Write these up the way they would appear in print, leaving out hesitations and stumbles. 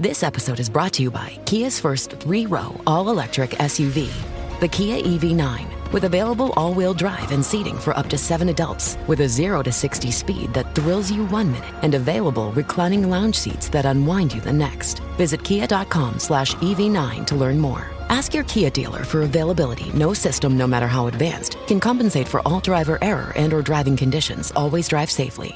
This episode is brought to you by Kia's first 3-row all-electric SUV, the Kia EV9, with available all-wheel drive and seating for up to 7 adults, with a 0 to 60 speed that thrills you 1 minute, and available reclining lounge seats that unwind you the next. Visit kia.com/EV9 to learn more. Ask your Kia dealer for availability. No system, no matter how advanced, can compensate for all driver error and or driving conditions. Always drive safely.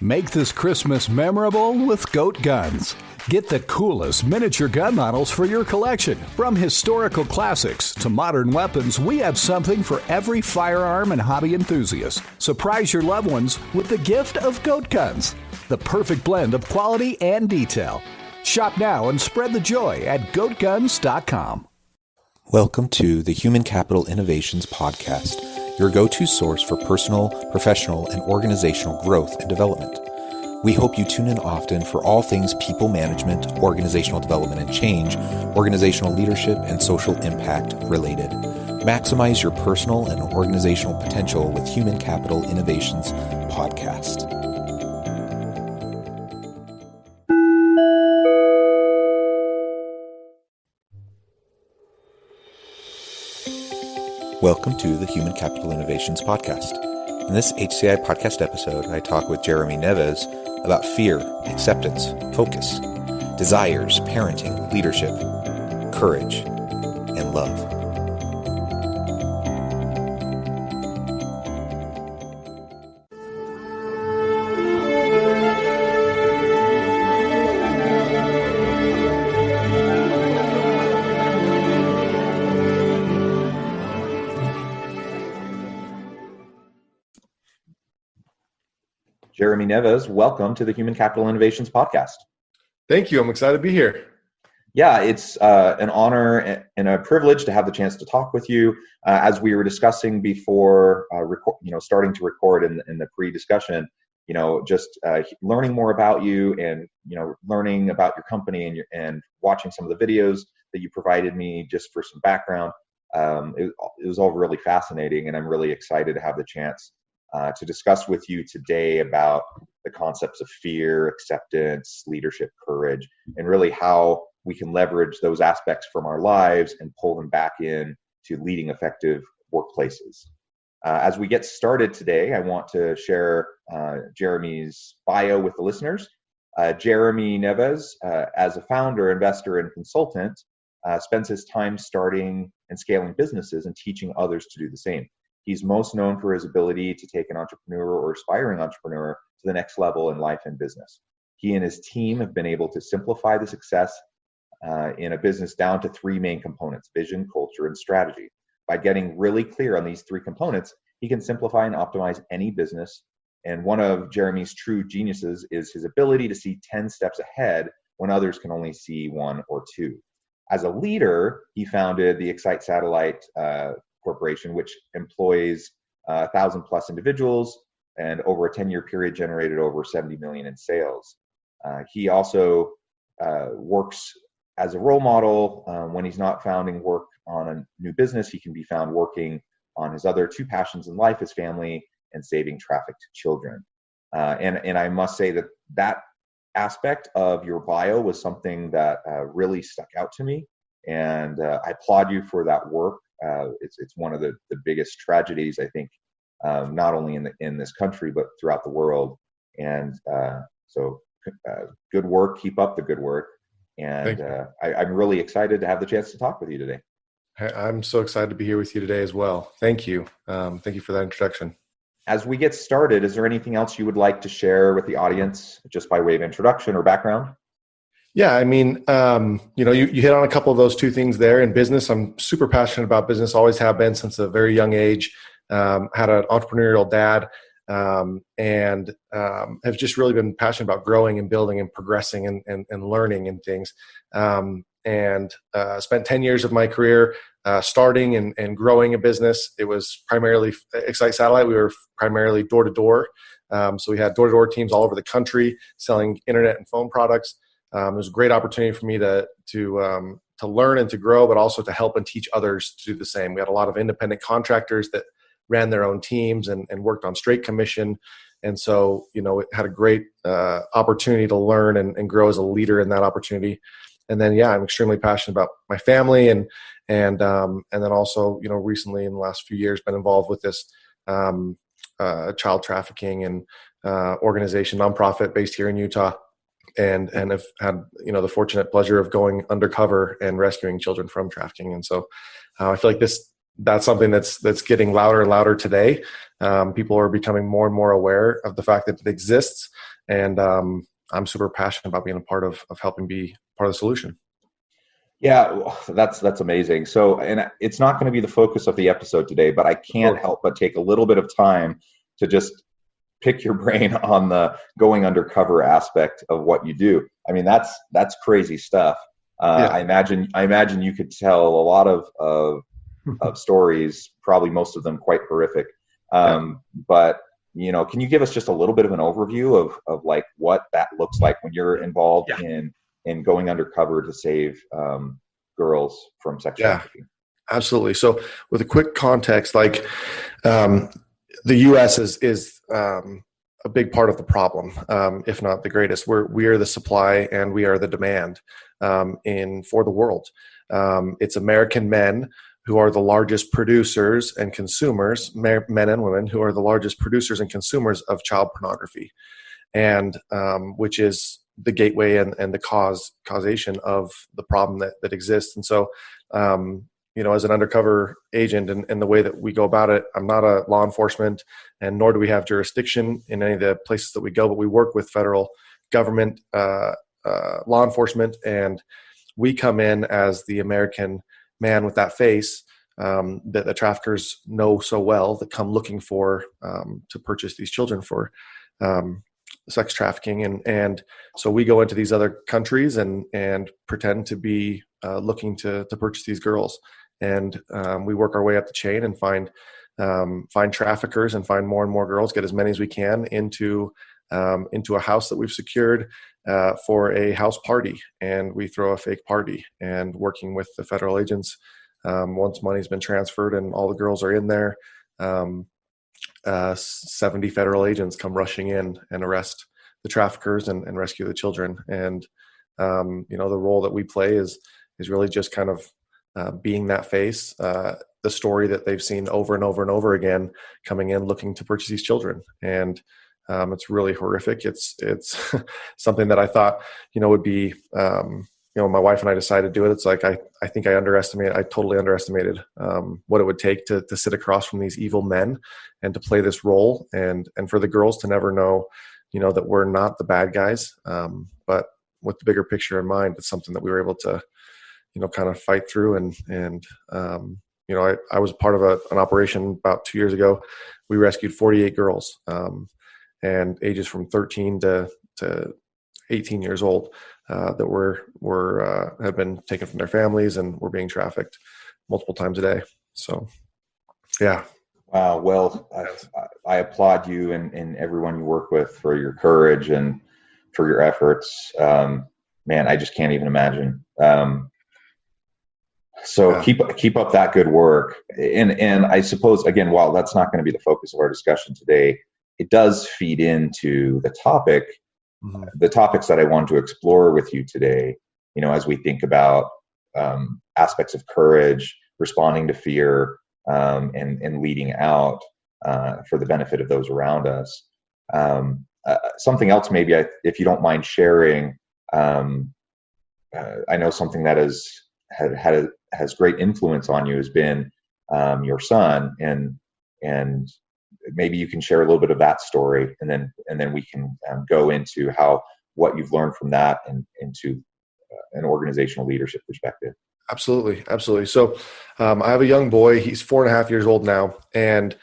Make this Christmas memorable with Goat Guns. Get the coolest miniature gun models for your collection. From historical classics to modern weapons, we have something for every firearm and hobby enthusiast. Surprise your loved ones with the gift of Goat Guns, the perfect blend of quality and detail. Shop now and spread the joy at goatguns.com. Welcome to the Human Capital Innovations Podcast, your go-to source for personal, professional, and organizational growth and development. We hope you tune in often for all things people management, organizational development and change, organizational leadership, and social impact related. Maximize your personal and organizational potential with Human Capital Innovations Podcast. Welcome to the Human Capital Innovations Podcast. In this HCI podcast episode, I talk with Jeremy Neves about fear, acceptance, focus, desires, parenting, leadership, courage, and love. Jeremy Neves, welcome to the Human Capital Innovations Podcast. Thank you. I'm excited to be here. Yeah, it's an honor and a privilege to have the chance to talk with you. As we were discussing before, starting to record in the pre-discussion, just learning more about you and learning about your company and watching some of the videos that you provided me just for some background. It was all really fascinating, and I'm really excited to have the chance to discuss with you today about the concepts of fear, acceptance, leadership, courage, and really how we can leverage those aspects from our lives and pull them back in to leading effective workplaces. As we get started today, I want to share Jeremy's bio with the listeners. Jeremy Neves, as a founder, investor, and consultant, spends his time starting and scaling businesses and teaching others to do the same. He's most known for his ability to take an entrepreneur or aspiring entrepreneur to the next level in life and business. He and his team have been able to simplify the success in a business down to 3 main components: vision, culture, and strategy. By getting really clear on these 3 components, he can simplify and optimize any business. And one of Jeremy's true geniuses is his ability to see 10 steps ahead when others can only see 1 or 2. As a leader, he founded the Xcite Satellite Corporation, which employs 1,000 plus individuals, and over a 10-year period generated over 70 million in sales. He also works as a role model. When he's not founding work on a new business, he can be found working on his other 2 passions in life, his family and saving trafficked children. And I must say that aspect of your bio was something that really stuck out to me, and I applaud you for that work. It's one of the biggest tragedies, I think, not only in this country, but throughout the world. And so good work. Keep up the good work. And I'm really excited to have the chance to talk with you today. I'm so excited to be here with you today as well. Thank you. Thank you for that introduction. As we get started, is there anything else you would like to share with the audience, just by way of introduction or background? Yeah, I mean, you hit on a couple of those 2 things there. In business, I'm super passionate about business, always have been since a very young age. Had an entrepreneurial dad, and have just really been passionate about growing and building and progressing and learning and things. And spent 10 years of my career starting and growing a business. It was primarily Xcite Satellite. We were primarily door-to-door. So we had door-to-door teams all over the country selling internet and phone products. It was a great opportunity for me to learn and to grow, but also to help and teach others to do the same. We had a lot of independent contractors that ran their own teams and worked on straight commission. And so, it had a great opportunity to learn and grow as a leader in that opportunity. And then, I'm extremely passionate about my family and then also, recently in the last few years, been involved with this child trafficking and organization, nonprofit based here in Utah, and have had the fortunate pleasure of going undercover and rescuing children from trafficking. And so I feel like that's something that's getting louder and louder today. People are becoming more and more aware of the fact that it exists, and I'm super passionate about being a part of helping be part of the solution. Yeah, that's amazing. So, and it's not going to be the focus of the episode today, but I can't help but take a little bit of time to just pick your brain on the going undercover aspect of what you do. I mean, that's crazy stuff. I imagine you could tell a lot of stories, probably most of them quite horrific. But can you give us just a little bit of an overview of like what that looks like when you're involved in going undercover to save girls from sex trafficking? Absolutely. So with a quick context, like the U.S. is a big part of the problem, if not the greatest. We are the supply and we are the demand for the world. It's American men who are the largest producers and consumers, men and women who are the largest producers and consumers of child pornography, and which is the gateway and the causation of the problem that exists. And so, as an undercover agent and the way that we go about it, I'm not a law enforcement, and nor do we have jurisdiction in any of the places that we go, but we work with federal government law enforcement, and we come in as the American man with that face that the traffickers know so well, that come looking for to purchase these children for sex trafficking. And so we go into these other countries and pretend to be looking to purchase these girls. And we work our way up the chain and find traffickers and find more and more girls, get as many as we can into a house that we've secured for a house party. And we throw a fake party, and working with the federal agents, once money's been transferred and all the girls are in there, 70 federal agents come rushing in and arrest the traffickers and rescue the children. And the role that we play is really just kind of being that face, the story that they've seen over and over and over again, coming in looking to purchase these children. And it's really horrific. It's something that I thought would be my wife and I decided to do it. It's like I think I totally underestimated what it would take to sit across from these evil men and to play this role, and for the girls to never know that we're not the bad guys, but with the bigger picture in mind. It's something that we were able to kind of fight through. And I was part of an operation about 2 years ago. We rescued 48 girls, and ages from 13 to 18 years old, that have been taken from their families and were being trafficked multiple times a day. So, yeah. Wow. Well, I applaud you and everyone you work with for your courage and for your efforts. Man, I just can't even imagine. So keep up that good work. And I suppose, again, while that's not going to be the focus of our discussion today, it does feed into the topic, the topics that I want to explore with you today, as we think about aspects of courage, responding to fear, and leading out for the benefit of those around us. Something else, maybe, if you don't mind sharing, I know something that has great influence on you has been your son, and maybe you can share a little bit of that story, and then we can go into what you've learned from that and into an organizational leadership perspective. Absolutely. So I have a young boy. He's 4.5 years old now, and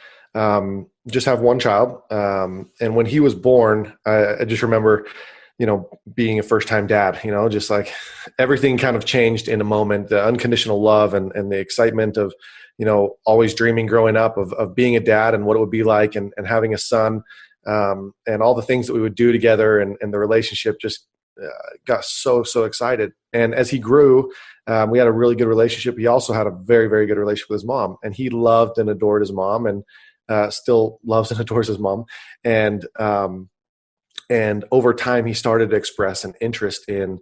just have one child. And when he was born, I just remember, being a first-time dad, just like everything kind of changed in a moment. The unconditional love and the excitement of, always dreaming growing up of being a dad and what it would be like, and having a son, and all the things that we would do together, and the relationship just got so excited. And as he grew, we had a really good relationship. He also had a very, very good relationship with his mom, and he loved and adored his mom. And still loves and adores his mom. And over time, he started to express an interest in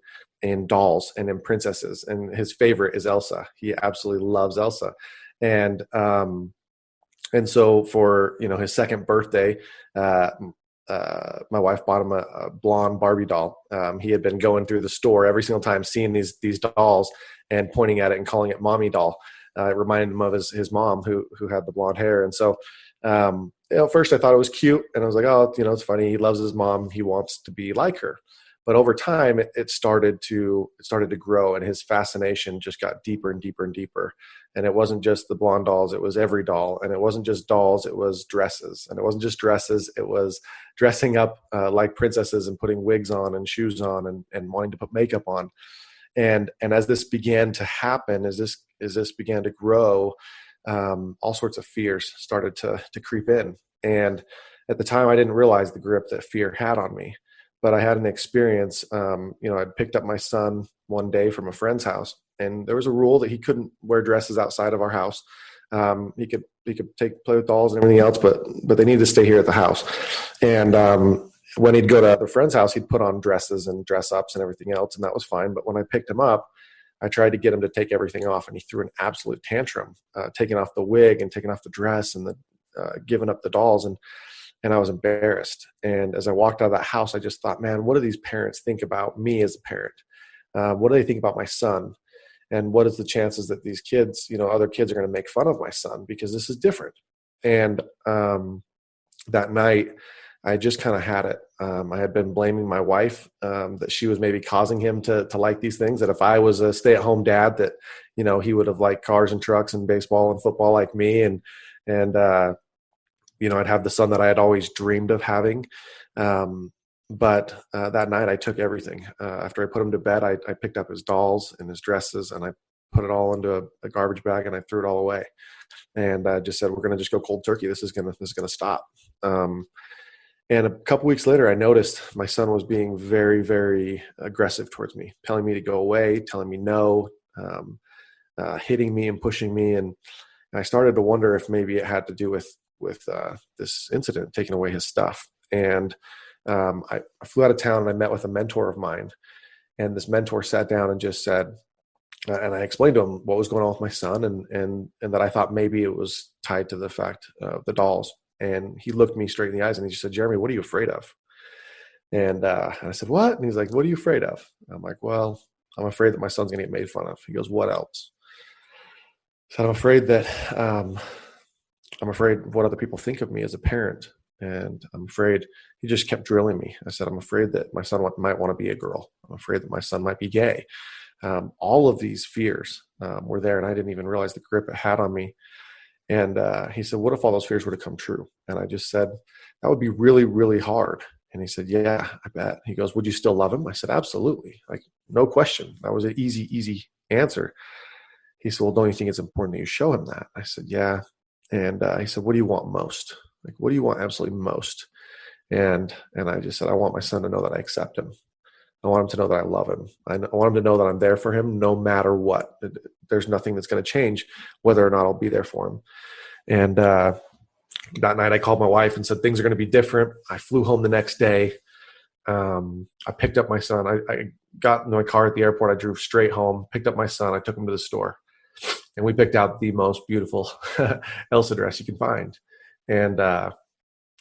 dolls and in princesses. And his favorite is Elsa. He absolutely loves Elsa. And so for, his second birthday, my wife bought him a blonde Barbie doll. He had been going through the store every single time, seeing these dolls and pointing at it and calling it mommy doll. It reminded him of his mom who had the blonde hair. And so, first I thought it was cute, and I was like, oh, it's funny. He loves his mom. He wants to be like her. But over time, it started to grow, and his fascination just got deeper and deeper and deeper. And it wasn't just the blonde dolls; it was every doll. And it wasn't just dolls; it was dresses. And it wasn't just dresses; it was dressing up like princesses and putting wigs on and shoes on and wanting to put makeup on. And as this began to happen, as this began to grow, all sorts of fears started to creep in. And at the time, I didn't realize the grip that fear had on me. But I had an experience. I'd picked up my son one day from a friend's house, and there was a rule that he couldn't wear dresses outside of our play with dolls and everything else, but they needed to stay here at the house. And when he'd go to other friends' house, he'd put on dresses and dress ups and everything else, and that was fine. But when I picked him up, I tried to get him to take everything off, and he threw an absolute tantrum, taking off the wig and taking off the dress and giving up the dolls. And I was embarrassed. And as I walked out of that house, I just thought, man, what do these parents think about me as a parent? What do they think about my son? And what is the chances that these kids, other kids are going to make fun of my son because this is different? And that night, I just kind of had it. I had been blaming my wife that she was maybe causing him to like these things, that if I was a stay-at-home dad, that, he would have liked cars and trucks and baseball and football like me. And I'd have the son that I had always dreamed of having. But that night I took everything. After I put him to bed, I picked up his dolls and his dresses, and I put it all into a garbage bag, and I threw it all away. And I just said, we're going to just go cold turkey. This is going to stop. And a couple weeks later, I noticed my son was being very, very aggressive towards me, telling me to go away, telling me no, hitting me and pushing me. And I started to wonder if maybe it had to do with this incident, taking away his stuff. And I flew out of town, and I met with a mentor of mine. And this mentor sat down and just said, and I explained to him what was going on with my son, and that I thought maybe it was tied to the fact of the dolls. And he looked me straight in the eyes, and he just said, Jeremy, what are you afraid of? And I said, what? And he's like, what are you afraid of? I'm like, well, I'm afraid that my son's going to get made fun of. He goes, what else? So I'm afraid that I'm afraid what other people think of me as a parent. And I'm afraid, he just kept drilling me. I said, I'm afraid that my son might want to be a girl. I'm afraid that my son might be gay. All of these fears were there, and I didn't even realize the grip it had on me. And he said, what if all those fears were to come true? And I just said, that would be really, really hard. And he said, yeah, I bet. He goes, would you still love him? I said, absolutely. Like, no question. That was an easy answer. He said, well, don't you think it's important that you show him that? I said, yeah. And he said, what do you want most? Like, what do you want absolutely most? And I just said, I want my son to know that I accept him. I want him to know that I love him. I want him to know that I'm there for him no matter what. There's nothing that's going to change whether or not I'll be there for him. And that night I called my wife and said, things are going to be different. I flew home the next day. I picked up my son. I got in my car at the airport. I drove straight home, picked up my son. I took him to the store. And we picked out the most beautiful Elsa dress you can find. And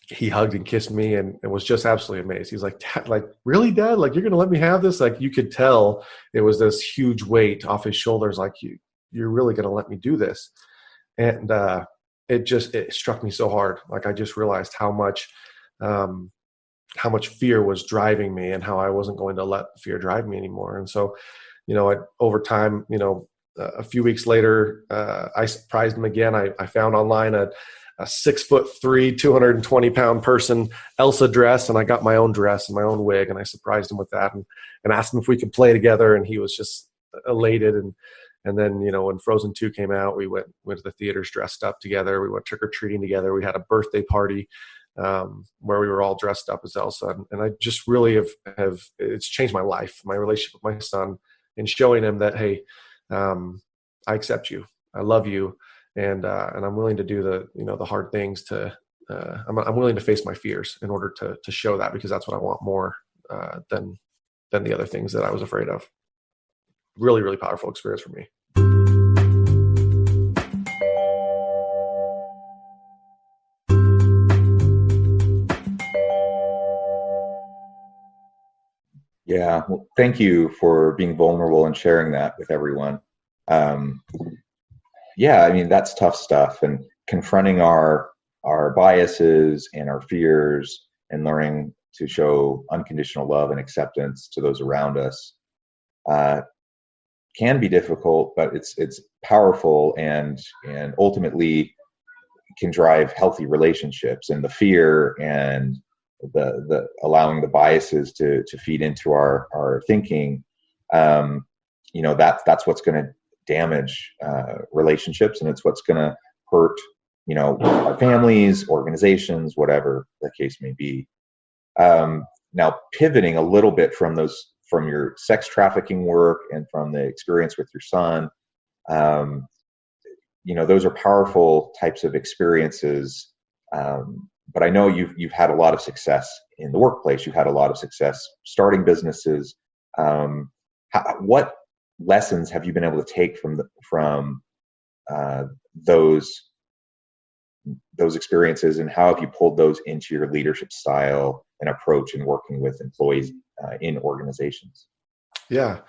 he hugged and kissed me and was just absolutely amazed. He's like, Dad, like, really, Dad? Like, you're going to let me have this? Like, you could tell it was this huge weight off his shoulders. Like, you're really going to let me do this? And it struck me so hard. Like, I just realized how much fear was driving me and how I wasn't going to let fear drive me anymore. And so, over time, a few weeks later, I surprised him again. I found online a 6'3", 220-pound person Elsa dress, and I got my own dress and my own wig, and I surprised him with that and asked him if we could play together, and he was just elated. And then, when Frozen 2 came out, we went to the theaters dressed up together. We went trick-or-treating together. We had a birthday party where we were all dressed up as Elsa. And I just really have it's changed my life, my relationship with my son, and showing him that, hey, I accept you. I love you. and I'm willing to do the hard things to. I'm willing to face my fears in order to show that, because that's what I want more than the other things that I was afraid of. Really, really powerful experience for me. Yeah, well, thank you for being vulnerable and sharing that with everyone. Yeah, I mean, that's tough stuff, and confronting our biases and our fears and learning to show unconditional love and acceptance to those around us can be difficult, but it's powerful, and ultimately can drive healthy relationships. And the fear and the allowing the biases to feed into our thinking, that's what's going to damage relationships, and it's what's going to hurt our families, organizations, whatever the case may be. Now, pivoting a little bit from your sex trafficking work and from the experience with your son, those are powerful types of experiences. But I know you've had a lot of success in the workplace. You've had a lot of success starting businesses. What lessons have you been able to take from those experiences, and how have you pulled those into your leadership style and approach in working with employees in organizations? Yeah.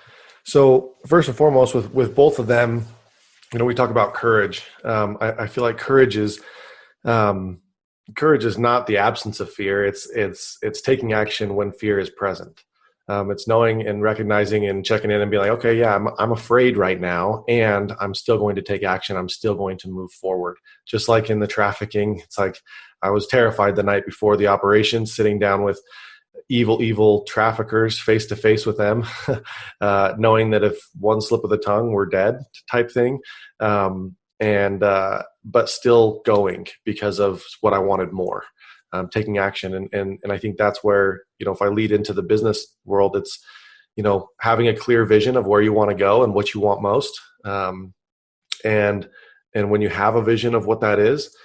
So first and foremost, with both of them, we talk about courage. I feel like courage is not the absence of fear. It's taking action when fear is present. It's knowing and recognizing and checking in and being like, okay, yeah, I'm afraid right now, and I'm still going to take action. I'm still going to move forward. Just like in the trafficking, it's like I was terrified the night before the operation, sitting down with evil traffickers face to face with them, knowing that if one slip of the tongue, we're dead type thing. But still going because of what I wanted more. Taking action. And I think that's where, if I lead into the business world, it's, having a clear vision of where you want to go and what you want most. And when you have a vision of what that is,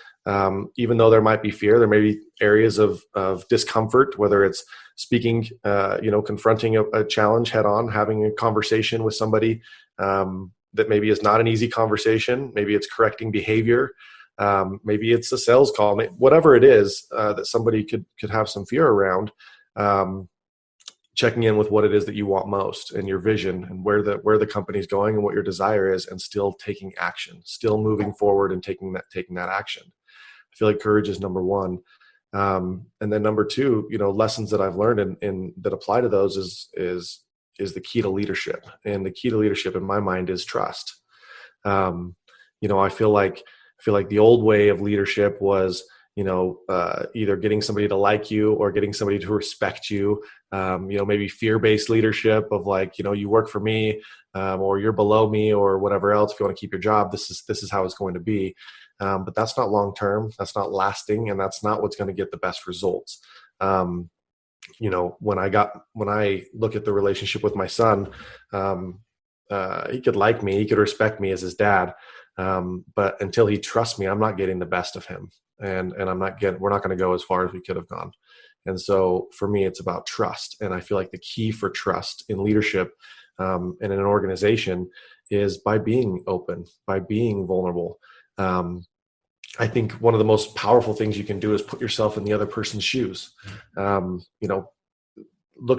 even though there might be fear, there may be areas of discomfort, whether it's speaking, confronting a challenge head on, having a conversation with somebody that maybe is not an easy conversation. Maybe it's correcting behavior. Maybe it's a sales call, whatever it is that somebody could have some fear around, checking in with what it is that you want most and your vision and where the company's going and what your desire is, and still taking action, still moving forward and taking that action. I feel like courage is number one. And then number two, lessons that I've learned and that apply to those is the key to leadership. And the key to leadership in my mind is trust. I feel like the old way of leadership was, either getting somebody to like you or getting somebody to respect you. Maybe fear-based leadership of like, you work for me, or you're below me or whatever else. If you want to keep your job, this is how it's going to be. But that's not long-term. That's not lasting. And that's not what's going to get the best results. When I look at the relationship with my son, he could like me, he could respect me as his dad. But until he trusts me, I'm not getting the best of him, and we're not going to go as far as we could have gone. And so for me, it's about trust. And I feel like the key for trust in leadership, and in an organization is by being open, by being vulnerable. I think one of the most powerful things you can do is put yourself in the other person's shoes. Look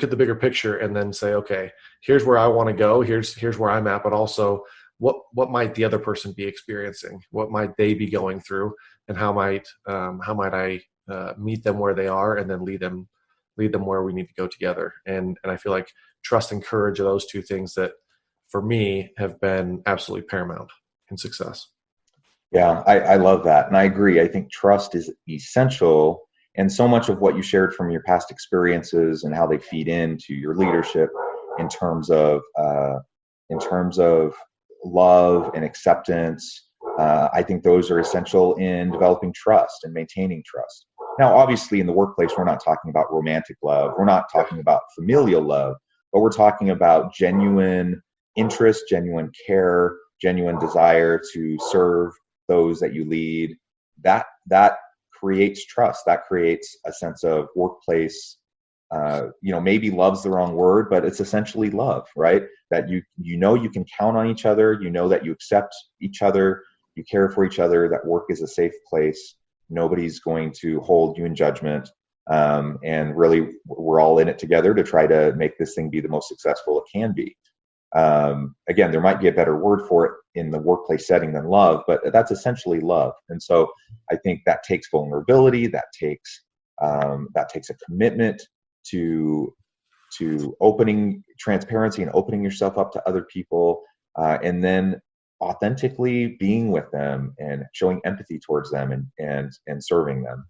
at the bigger picture and then say, okay, here's where I want to go. Here's where I'm at, but also what might the other person be experiencing? What might they be going through? And how might I meet them where they are, and then lead them where we need to go together? And I feel like trust and courage are those two things that for me have been absolutely paramount in success. Yeah, I love that. And I agree. I think trust is essential. And so much of what you shared from your past experiences and how they feed into your leadership in terms of love and acceptance, I think those are essential in developing trust and maintaining trust. Now, obviously, in the workplace, we're not talking about romantic love. We're not talking about familial love, but we're talking about genuine interest, genuine care, genuine desire to serve those that you lead, that creates trust. That creates a sense of workplace. Maybe love's the wrong word, but it's essentially love, right? That you can count on each other. You know that you accept each other. You care for each other. That work is a safe place. Nobody's going to hold you in judgment. And really, we're all in it together to try to make this thing be the most successful it can be. Again, there might be a better word for it in the workplace setting than love, but that's essentially love. And so I think that takes vulnerability, that takes a commitment to opening transparency and opening yourself up to other people, and then authentically being with them and showing empathy towards them and serving them.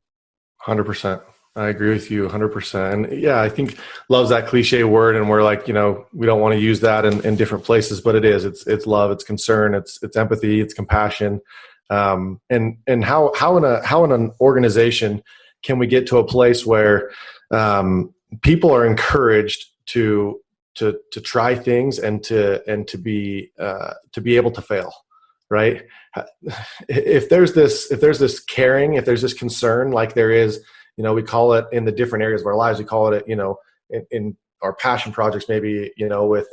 100%. I agree with you 100%. And yeah, I think love's that cliche word, and we're like, we don't want to use that in different places, but it is. It's love, it's concern, it's empathy, it's compassion. And how in an organization can we get to a place where people are encouraged to try things and to be able to fail, right? If there's this caring, if there's this concern, like there is, we call it in the different areas of our lives, we call it, in our passion projects, maybe, with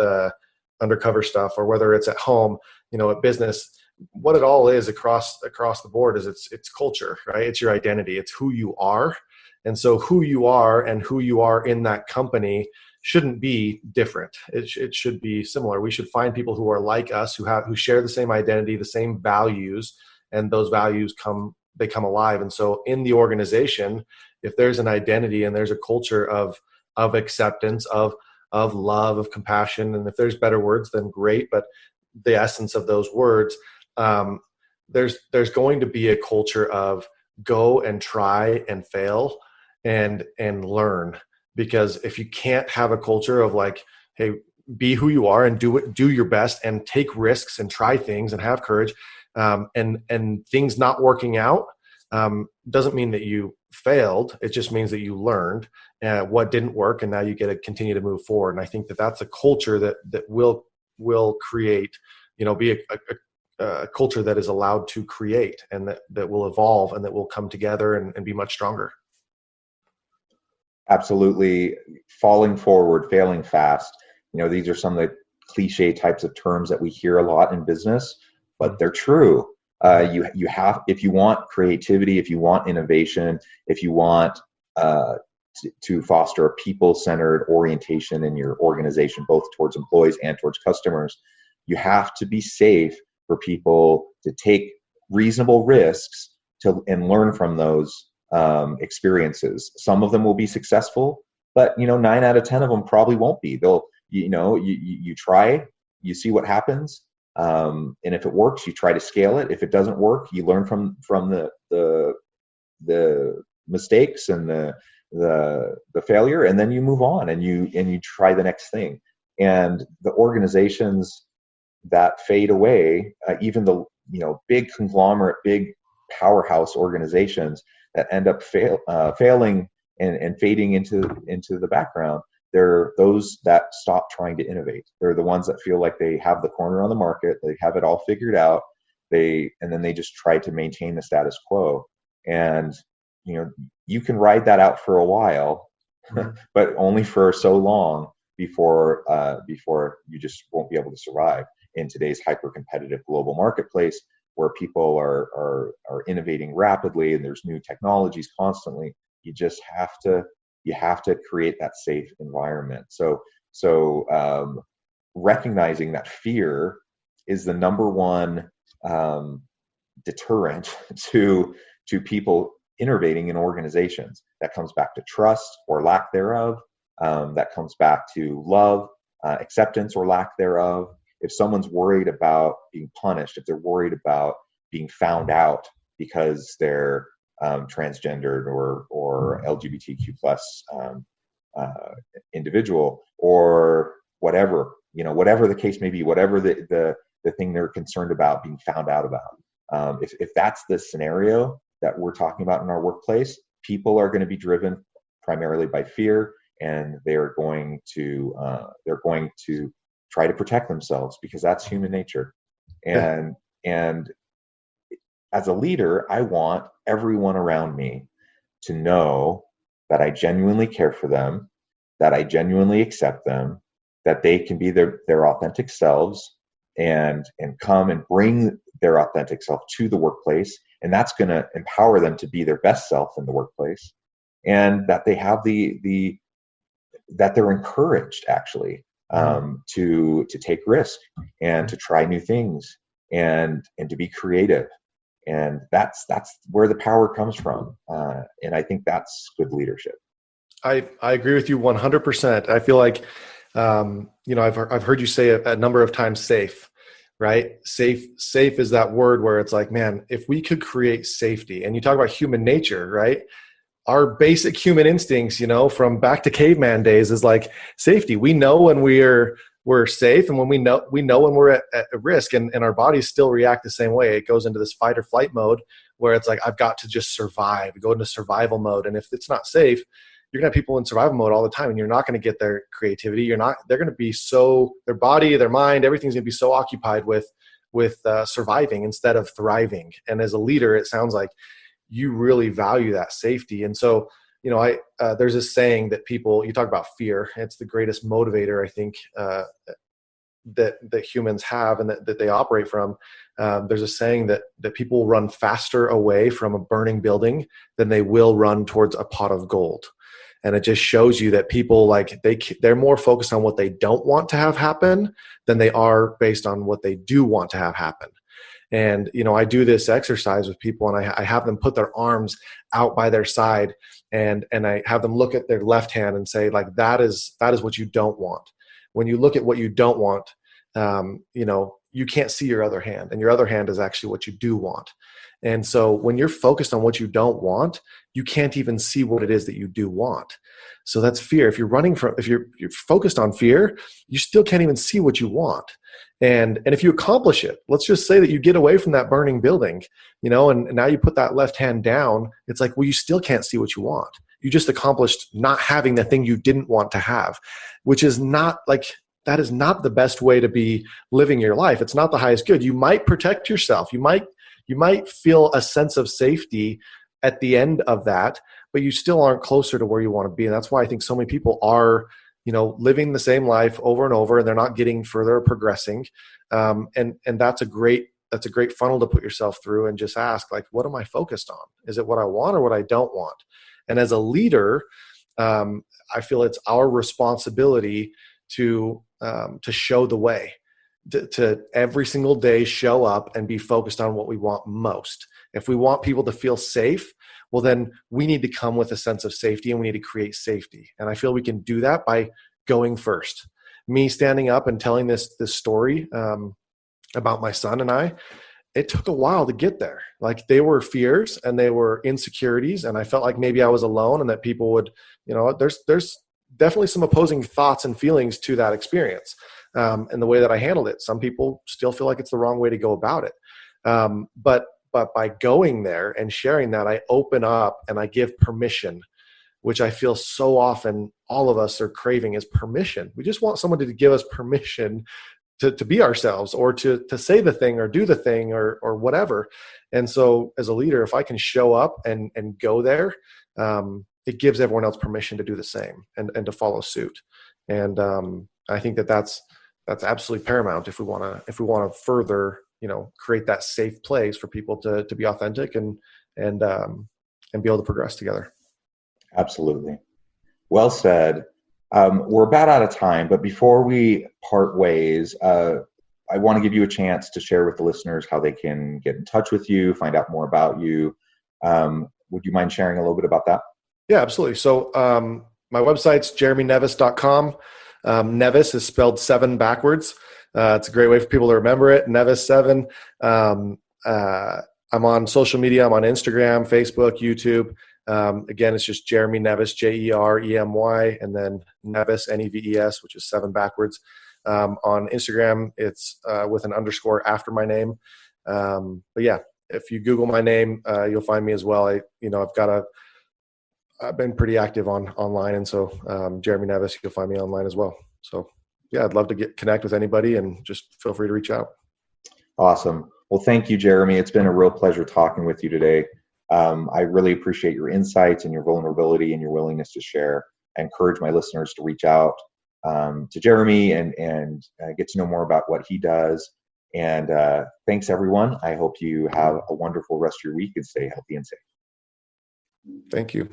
undercover stuff, or whether it's at home, at business, what it all is across the board is it's culture, right? It's your identity. It's who you are. And so who you are and who you are in that company shouldn't be different. It should be similar. We should find people who are like us, who share the same identity, the same values, and those values come alive. And so in the organization, if there's an identity and there's a culture of acceptance, of love, of compassion, and if there's better words, then great. But the essence of those words, there's going to be a culture of go and try and fail and learn. Because if you can't have a culture of like, hey, be who you are and do your best and take risks and try things and have courage, and things not working out, doesn't mean that you failed. It just means that you learned what didn't work, and now you get to continue to move forward. And I think that that's a culture that will create, be a culture that is allowed to create, and that will evolve, and that will come together and be much stronger. Absolutely. Falling forward, failing fast. These are some of the cliche types of terms that we hear a lot in business, but they're true. You have, if you want creativity, if you want innovation, if you want to foster a people-centered orientation in your organization, both towards employees and towards customers, you have to be safe for people to take reasonable risks and learn from those experiences. Some of them will be successful, but 9 out of 10 of them probably won't be. They'll, you try, you see what happens, and if it works, you try to scale it. If it doesn't work, you learn from the mistakes and the failure, and then you move on and you try the next thing. And the organizations that fade away, even the big conglomerate, big powerhouse organizations that end up failing and fading into the background, they're those that stop trying to innovate. They're the ones that feel like they have the corner on the market, they have it all figured out, and then they just try to maintain the status quo. And you can ride that out for a while, but only for so long before you just won't be able to survive in today's hyper-competitive global marketplace, where people are innovating rapidly and there's new technologies constantly. You just have to create that safe environment. So recognizing that fear is the number one deterrent to people innovating in organizations. That comes back to trust or lack thereof. That comes back to love, acceptance or lack thereof. If someone's worried about being punished, if they're worried about being found out because they're transgendered or LGBTQ plus individual, or whatever the case may be, whatever the thing they're concerned about being found out about. If that's the scenario that we're talking about in our workplace, people are going to be driven primarily by fear, and they're going to try to protect themselves, because that's human nature. And as a leader, I want everyone around me to know that I genuinely care for them, that I genuinely accept them, that they can be their authentic selves and come and bring their authentic self to the workplace. And that's going to empower them to be their best self in the workplace. And that they have that they're encouraged actually to take risk and to try new things and to be creative. And that's where the power comes from. And I think that's good leadership. I agree with you 100%. I feel like, I've heard you say a number of times safe, right? Safe is that word where it's like, man, if we could create safety, and you talk about human nature, right? Our basic human instincts, from back to caveman days is like safety. We know when we're safe, and when we know when we're at risk, and our bodies still react the same way. It goes into this fight or flight mode where it's like, I've got to just survive, go into survival mode. And if it's not safe, you're gonna have people in survival mode all the time, and you're not gonna get their creativity. They're gonna be their body, their mind, everything's gonna be so occupied with surviving instead of thriving. And as a leader, it sounds like you really value that safety. And so, there's this saying that you talk about fear. It's the greatest motivator, I think, that humans have and that they operate from. There's a saying that people run faster away from a burning building than they will run towards a pot of gold. And it just shows you that people, they're more focused on what they don't want to have happen than they are based on what they do want to have happen. And, I do this exercise with people, and I have them put their arms out by their side, and I have them look at their left hand and say, like, that is what you don't want. When you look at what you don't want, you can't see your other hand, and your other hand is actually what you do want. And so when you're focused on what you don't want, you can't even see what it is that you do want. So that's fear. If you're focused on fear, you still can't even see what you want. And if you accomplish it, let's just say that you get away from that burning building, and now you put that left hand down, it's like, well, you still can't see what you want. You just accomplished not having the thing you didn't want to have, which is not that is not the best way to be living your life. It's not the highest good. You might protect yourself. You might feel a sense of safety at the end of that, but you still aren't closer to where you want to be. And that's why I think so many people are, living the same life over and over, and they're not getting further or progressing. And that's a great funnel to put yourself through and just ask, like, what am I focused on? Is it what I want or what I don't want? And as a leader, I feel it's our responsibility to show the way, to every single day show up and be focused on what we want most. If we want people to feel safe, well, then we need to come with a sense of safety, and we need to create safety. And I feel we can do that by going first. Me standing up and telling this story about my son and I, it took a while to get there. Like, they were fears and they were insecurities, and I felt like maybe I was alone, and that people would, there's definitely some opposing thoughts and feelings to that experience. And the way that I handled it, some people still feel like it's the wrong way to go about it. But by going there and sharing that, I open up and I give permission, which I feel so often all of us are craving, is permission. We just want someone to give us permission to be ourselves, or to say the thing or do the thing or whatever. And so as a leader, if I can show up and go there, it gives everyone else permission to do the same and to follow suit. And I think that's absolutely paramount if we want to further, create that safe place for people to be authentic and be able to progress together. Absolutely. Well said. We're about out of time, but before we part ways, I want to give you a chance to share with the listeners how they can get in touch with you, find out more about you. Would you mind sharing a little bit about that? Yeah, absolutely. So my website's jeremyneves.com. Neves is spelled 7 backwards. It's a great way for people to remember it. Neves 7. I'm on social media. I'm on Instagram, Facebook, YouTube. Again, it's just Jeremy Neves, Jeremy, and then Neves, Neves, which is 7 backwards. On Instagram, it's with an underscore after my name. But yeah, if you Google my name, you'll find me as well. I've been pretty active online, and so Jeremy Neves, you'll find me online as well. So yeah, I'd love to connect with anybody, and just feel free to reach out. Awesome. Well, thank you, Jeremy. It's been a real pleasure talking with you today. I really appreciate your insights and your vulnerability and your willingness to share. I encourage my listeners to reach out to Jeremy and get to know more about what he does. And thanks, everyone. I hope you have a wonderful rest of your week and stay healthy and safe. Thank you.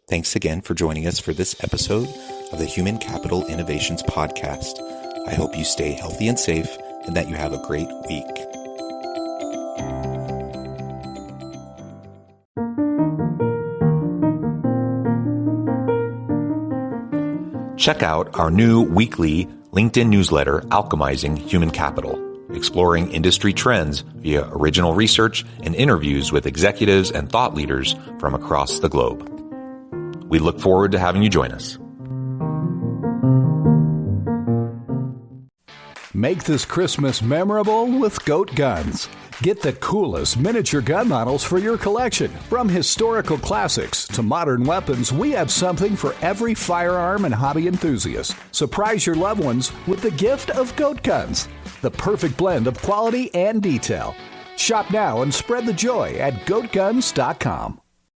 Thanks again for joining us for this episode of the Human Capital Innovations Podcast. I hope you stay healthy and safe and that you have a great week. Check out our new weekly LinkedIn newsletter, Alchemizing Human Capital, exploring industry trends via original research and interviews with executives and thought leaders from across the globe. We look forward to having you join us. Make this Christmas memorable with Goat Guns. Get the coolest miniature gun models for your collection. From historical classics to modern weapons, we have something for every firearm and hobby enthusiast. Surprise your loved ones with the gift of Goat Guns, the perfect blend of quality and detail. Shop now and spread the joy at goatguns.com.